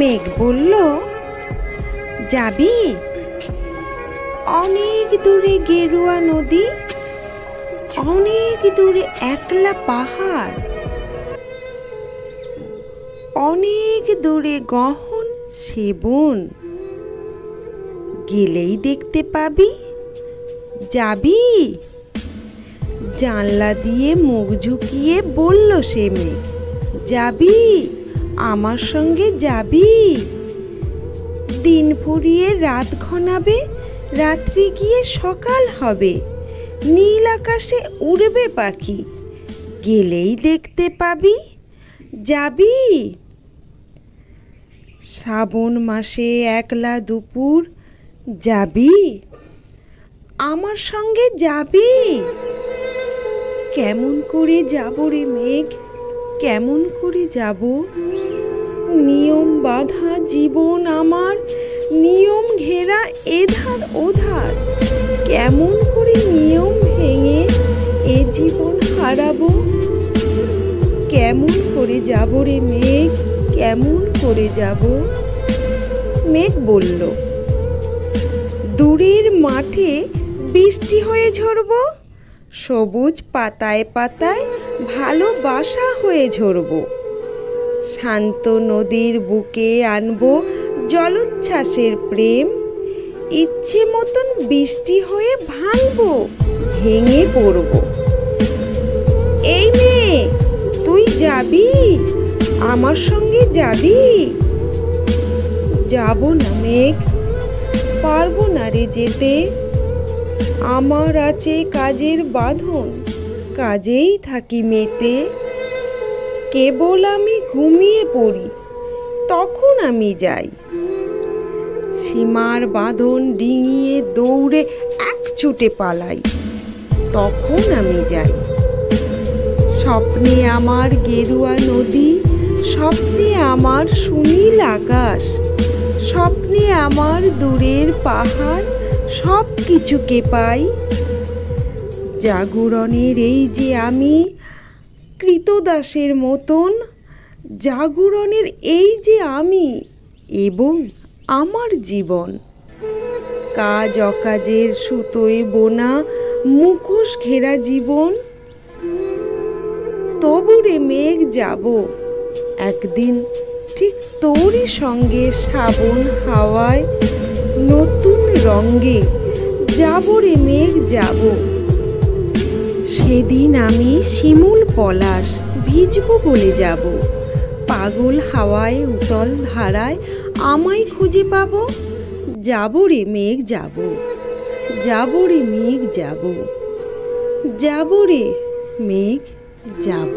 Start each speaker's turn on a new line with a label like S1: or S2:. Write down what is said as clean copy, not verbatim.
S1: মেঘ বলল, যাবি? অনেক দূরে গেরুয়া নদী, অনেক দূরে একলা পাহাড়, অনেক দূরে গহন সেবন, গেলেই দেখতে পাবি। যাবি? জানলা দিয়ে মুখ ঝুঁকিয়ে বলল সে মেঘ, যাবি? আমার সঙ্গে যাবি? দিন ফুরিয়ে রাত ঘনাবে, রাত্রি গিয়ে সকাল হবে, নীল আকাশে উড়বে পাখি, গেলেই দেখতে পাবি। যাবি? শ্রাবণ মাসে একলা দুপুর, যাবি? আমার সঙ্গে যাবি? কেমন করে যাব রে মেঘ, কেমন করে যাব? নিয়ম বাঁধা জীবন আমার, নিয়ম ঘেরা এধার ওধার, কেমন করে নিয়ম ভেঙে এ জীবন হারাবো? কেমন করে যাব রে মেঘ, কেমন করে যাব? মেঘ বলল, দূরের মাঠে বৃষ্টি হয়ে ঝরব, সবুজ পাতায় পাতায় ভালোবাসা হয়ে ঝরব, শান্ত নদীর বুকে আনবো জলোচ্ছ্বাসের প্রেম, ইচ্ছে মতন বৃষ্টি হয়ে ভাঙবো, ভেঙে পড়ব। এই মেয়ে, তুই যাবি? আমার সঙ্গে যাবি? যাব না মেঘ, পারবো না রে যেতে, আমার আছে কাজের বাঁধন, কাজেই থাকি মেতে, কেবল আমি ঘুমিয়ে পড়ি, তখন আমি যাই, সীমার বাঁধন ডিঙিয়ে দৌড়ে এক ছুটে পালাই, তখন আমি যাই। স্বপ্নে আমার গেরুয়া নদী, স্বপ্নে আমার সুনীল আকাশ, স্বপ্নে আমার দূরের পাহাড়, সব কিছুকে পাই। জাগরণের এই যে আমি কৃতদাসের মতন, জাগরণের এই যে আমি এবং আমার জীবন, কাজ অকাজের সুতোয় বোনা মুখোশ ঘেরা জীবন। তবু রে মেঘ যাব একদিন ঠিক তোরই সঙ্গে, শ্রাবণ হাওয়ায় নতুন রঙ্গে যাব রে মেঘ যাব। সেদিন আমি শিমুল পলাশ ভিজবো বলে যাব, পাগল হাওয়ায় উতল ধারায় আমায় খুঁজে পাবো। যাব রে মেঘ যাব, যাব রে মেঘ যাব, যাব রে মেঘ যাব।